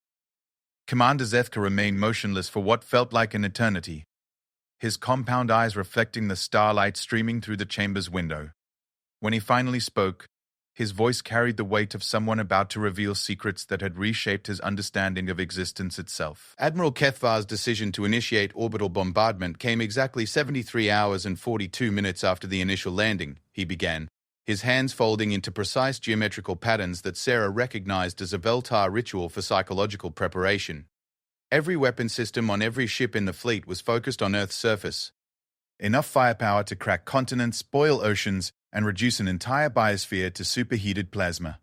Commander Zethkar remained motionless for what felt like an eternity, his compound eyes reflecting the starlight streaming through the chamber's window. When he finally spoke, his voice carried the weight of someone about to reveal secrets that had reshaped his understanding of existence itself. Admiral Kethvar's decision to initiate orbital bombardment came exactly 73 hours and 42 minutes after the initial landing, he began, his hands folding into precise geometrical patterns that Sarah recognized as a Veltar ritual for psychological preparation. Every weapon system on every ship in the fleet was focused on Earth's surface. Enough firepower to crack continents, boil oceans, and reduce an entire biosphere to superheated plasma.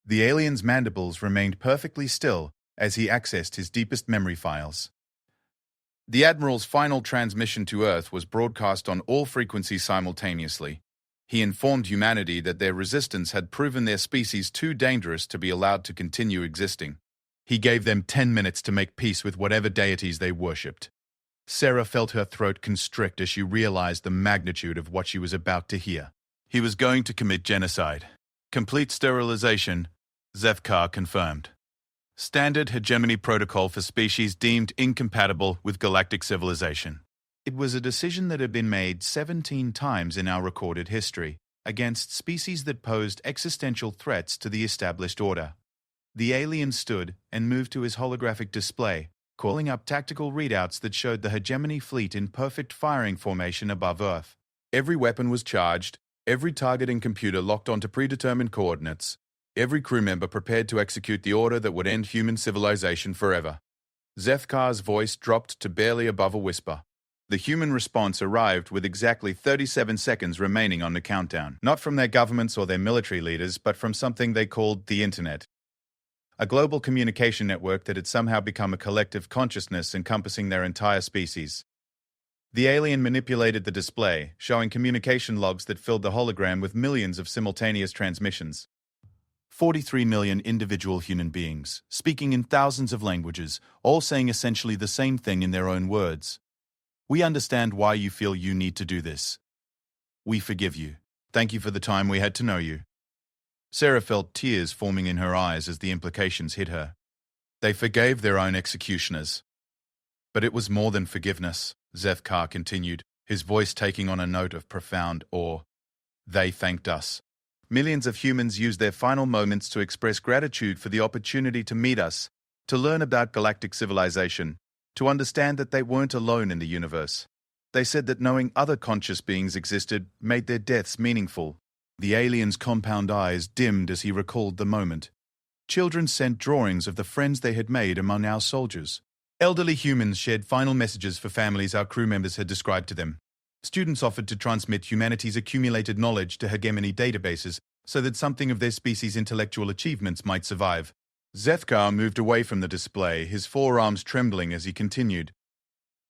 The alien's mandibles remained perfectly still as he accessed his deepest memory files. The Admiral's final transmission to Earth was broadcast on all frequencies simultaneously. He informed humanity that their resistance had proven their species too dangerous to be allowed to continue existing. He gave them 10 minutes to make peace with whatever deities they worshipped. Sarah felt her throat constrict as she realized the magnitude of what she was about to hear. He was going to commit genocide. Complete sterilization, Zethkar confirmed. Standard hegemony protocol for species deemed incompatible with galactic civilization. It was a decision that had been made 17 times in our recorded history, against species that posed existential threats to the established order. The alien stood and moved to his holographic display, calling up tactical readouts that showed the hegemony fleet in perfect firing formation above Earth. Every weapon was charged, every targeting computer locked onto predetermined coordinates, every crew member prepared to execute the order that would end human civilization forever. Zethkar's voice dropped to barely above a whisper. The human response arrived with exactly 37 seconds remaining on the countdown, not from their governments or their military leaders, but from something they called the Internet. A global communication network that had somehow become a collective consciousness encompassing their entire species. The alien manipulated the display, showing communication logs that filled the hologram with millions of simultaneous transmissions. 43 million individual human beings, speaking in thousands of languages, all saying essentially the same thing in their own words. We understand why you feel you need to do this. We forgive you. Thank you for the time we had to know you. Sarah felt tears forming in her eyes as the implications hit her. They forgave their own executioners. But it was more than forgiveness, Zethkar continued, his voice taking on a note of profound awe. They thanked us. Millions of humans used their final moments to express gratitude for the opportunity to meet us, to learn about galactic civilization, to understand that they weren't alone in the universe. They said that knowing other conscious beings existed made their deaths meaningful. The alien's compound eyes dimmed as he recalled the moment. Children sent drawings of the friends they had made among our soldiers. Elderly humans shared final messages for families our crew members had described to them. Students offered to transmit humanity's accumulated knowledge to hegemony databases so that something of their species' intellectual achievements might survive. Zethkar moved away from the display, his forearms trembling as he continued.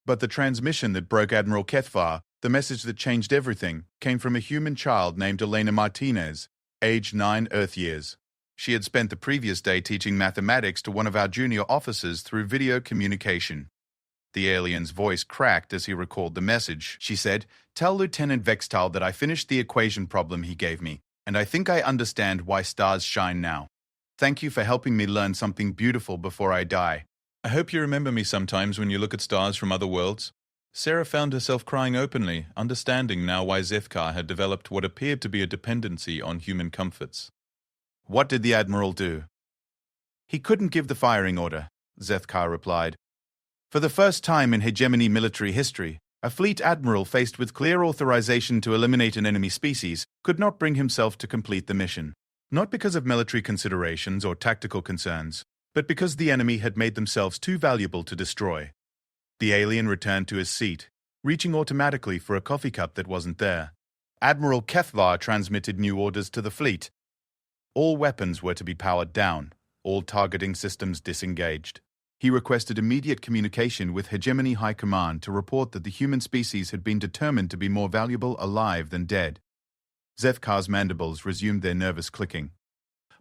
But the transmission that broke Admiral Kethvar, the message that changed everything, came from a human child named Elena Martinez, aged 9 Earth years. She had spent the previous day teaching mathematics to one of our junior officers through video communication. The alien's voice cracked as he recalled the message. She said, "Tell Lieutenant Vextal that I finished the equation problem he gave me, and I think I understand why stars shine now. Thank you for helping me learn something beautiful before I die. I hope you remember me sometimes when you look at stars from other worlds." Sarah found herself crying openly, understanding now why Zefkar had developed what appeared to be a dependency on human comforts. "What did the Admiral do?" "He couldn't give the firing order," Zefkar replied. "For the first time in hegemony military history, a fleet admiral faced with clear authorization to eliminate an enemy species could not bring himself to complete the mission. Not because of military considerations or tactical concerns, but because the enemy had made themselves too valuable to destroy." The alien returned to his seat, reaching automatically for a coffee cup that wasn't there. Admiral Kethvar transmitted new orders to the fleet. All weapons were to be powered down, all targeting systems disengaged. He requested immediate communication with Hegemony High Command to report that the human species had been determined to be more valuable alive than dead. Zefkar's mandibles resumed their nervous clicking.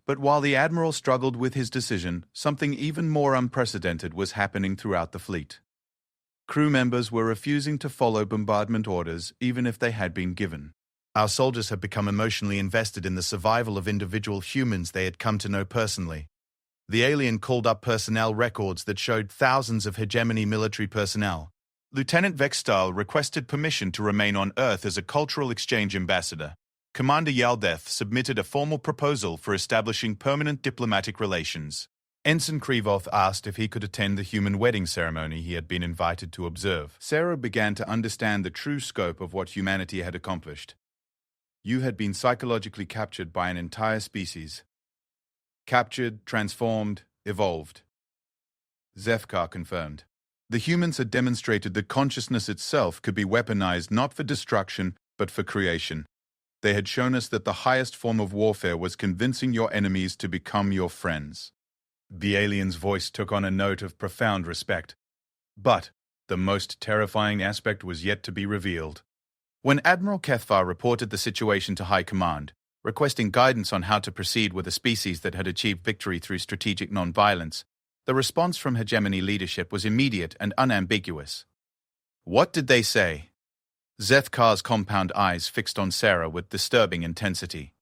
But while the Admiral struggled with his decision, something even more unprecedented was happening throughout the fleet. Crew members were refusing to follow bombardment orders even if they had been given. Our soldiers had become emotionally invested in the survival of individual humans they had come to know personally. The alien called up personnel records that showed thousands of hegemony military personnel. Lieutenant Vextal requested permission to remain on Earth as a cultural exchange ambassador. Commander Yaldeth submitted a formal proposal for establishing permanent diplomatic relations. Ensign Krivoth asked if he could attend the human wedding ceremony he had been invited to observe. Sarah began to understand the true scope of what humanity had accomplished. You had been psychologically captured by an entire species. Captured, transformed, evolved. Zefkar confirmed. The humans had demonstrated that consciousness itself could be weaponized not for destruction, but for creation. They had shown us that the highest form of warfare was convincing your enemies to become your friends. The alien's voice took on a note of profound respect. But the most terrifying aspect was yet to be revealed. When Admiral Kethvar reported the situation to High Command, requesting guidance on how to proceed with a species that had achieved victory through strategic non-violence, the response from hegemony leadership was immediate and unambiguous. What did they say? Zefkar's compound eyes fixed on Sarah with disturbing intensity.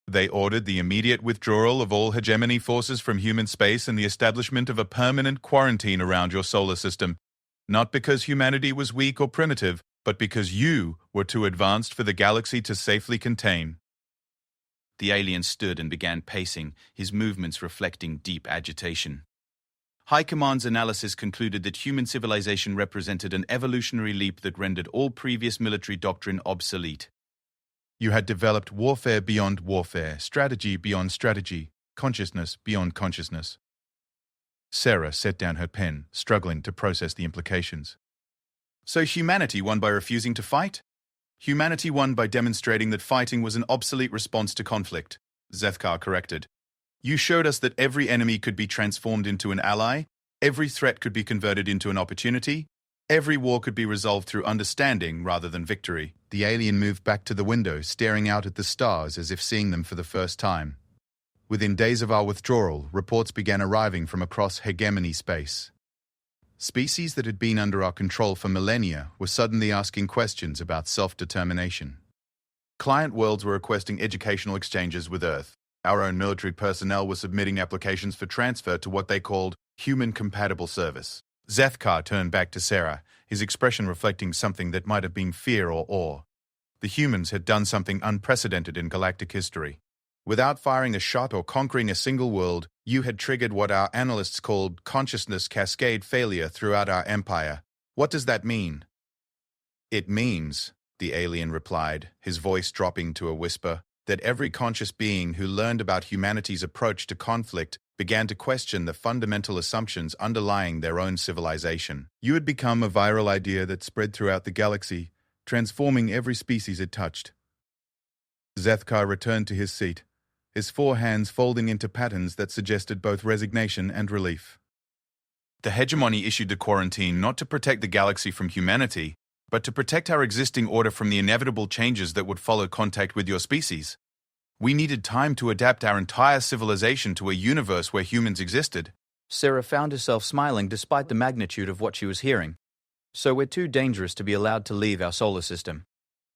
They ordered the immediate withdrawal of all hegemony forces from human space and the establishment of a permanent quarantine around your solar system, not because humanity was weak or primitive, but because you were too advanced for the galaxy to safely contain. The alien stood and began pacing, his movements reflecting deep agitation. High Command's analysis concluded that human civilization represented an evolutionary leap that rendered all previous military doctrine obsolete. You had developed warfare beyond warfare, strategy beyond strategy, consciousness beyond consciousness. Sarah set down her pen, struggling to process the implications. So humanity won by refusing to fight? Humanity won by demonstrating that fighting was an obsolete response to conflict, Zefkar corrected. You showed us that every enemy could be transformed into an ally, every threat could be converted into an opportunity, every war could be resolved through understanding rather than victory. The alien moved back to the window, staring out at the stars as if seeing them for the first time. Within days of our withdrawal, reports began arriving from across hegemony space. Species that had been under our control for millennia were suddenly asking questions about self-determination. Client worlds were requesting educational exchanges with Earth. Our own military personnel were submitting applications for transfer to what they called human-compatible service. Zefkar turned back to Sarah, his expression reflecting something that might have been fear or awe. The humans had done something unprecedented in galactic history. Without firing a shot or conquering a single world, you had triggered what our analysts called consciousness cascade failure throughout our empire. What does that mean? It means, the alien replied, his voice dropping to a whisper, that every conscious being who learned about humanity's approach to conflict began to question the fundamental assumptions underlying their own civilization. You had become a viral idea that spread throughout the galaxy, transforming every species it touched. Zefkar returned to his seat, his four hands folding into patterns that suggested both resignation and relief. The hegemony issued the quarantine not to protect the galaxy from humanity, but to protect our existing order from the inevitable changes that would follow contact with your species. We needed time to adapt our entire civilization to a universe where humans existed. Sarah found herself smiling despite the magnitude of what she was hearing. So we're too dangerous to be allowed to leave our solar system.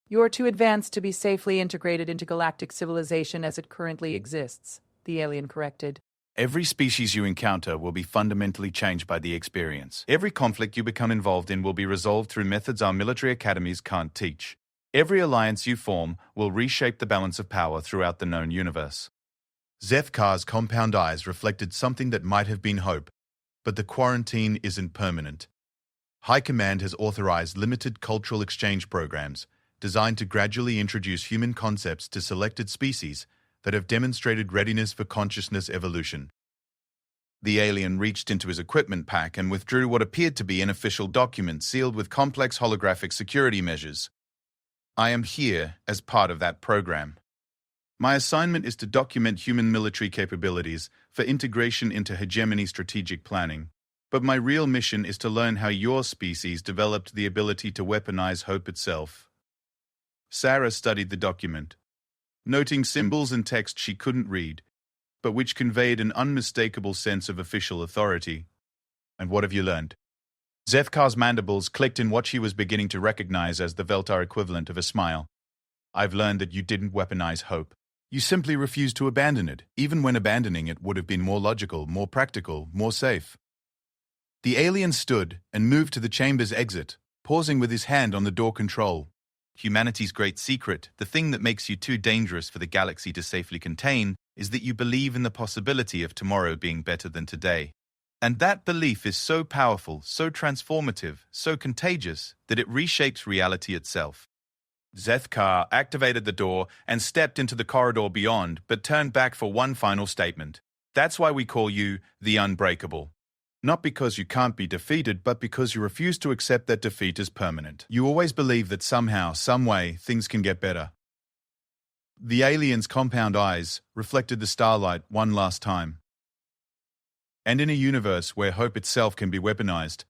You're too advanced to be safely integrated into galactic civilization as it currently exists, the alien corrected. Every species you encounter will be fundamentally changed by the experience. Every conflict you become involved in will be resolved through methods our military academies can't teach. Every alliance you form will reshape the balance of power throughout the known universe. Zefkar's compound eyes reflected something that might have been hope, but the quarantine isn't permanent. High Command has authorized limited cultural exchange programs designed to gradually introduce human concepts to selected species that have demonstrated readiness for consciousness evolution. The alien reached into his equipment pack and withdrew what appeared to be an official document sealed with complex holographic security measures. I am here as part of that program. My assignment is to document human military capabilities for integration into hegemony strategic planning. But my real mission is to learn how your species developed the ability to weaponize hope itself. Sarah studied the document, noting symbols and text she couldn't read, but which conveyed an unmistakable sense of official authority. And what have you learned? Zefkar's mandibles clicked in what she was beginning to recognize as the Veltar equivalent of a smile. I've learned that you didn't weaponize hope. You simply refused to abandon it, even when abandoning it would have been more logical, more practical, more safe. The alien stood and moved to the chamber's exit, pausing with his hand on the door control. Humanity's great secret, the thing that makes you too dangerous for the galaxy to safely contain, is that you believe in the possibility of tomorrow being better than today. And that belief is so powerful, so transformative, so contagious, that it reshapes reality itself. Zefkar activated the door and stepped into the corridor beyond, but turned back for one final statement. That's why we call you the Unbreakable. Not because you can't be defeated, but because you refuse to accept that defeat is permanent. You always believe that somehow, some way, things can get better. The alien's compound eyes reflected the starlight one last time. And in a universe where hope itself can be weaponized,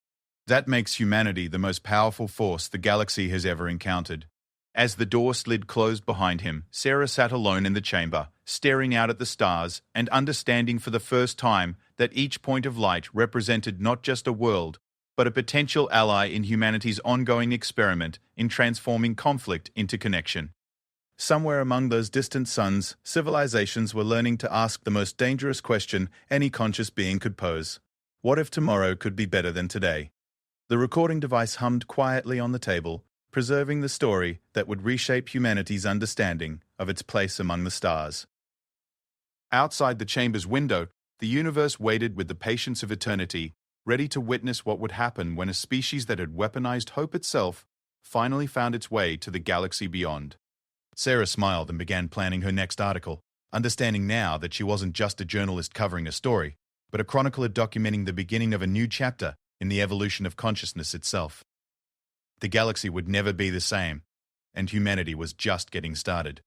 that makes humanity the most powerful force the galaxy has ever encountered. As the door slid closed behind him, Sarah sat alone in the chamber, staring out at the stars and understanding for the first time that each point of light represented not just a world, but a potential ally in humanity's ongoing experiment in transforming conflict into connection. Somewhere among those distant suns, civilizations were learning to ask the most dangerous question any conscious being could pose. What if tomorrow could be better than today? The recording device hummed quietly on the table, preserving the story that would reshape humanity's understanding of its place among the stars. Outside the chamber's window, the universe waited with the patience of eternity, ready to witness what would happen when a species that had weaponized hope itself finally found its way to the galaxy beyond. Sarah smiled and began planning her next article, understanding now that she wasn't just a journalist covering a story, but a chronicler documenting the beginning of a new chapter in the evolution of consciousness itself. The galaxy would never be the same, and humanity was just getting started.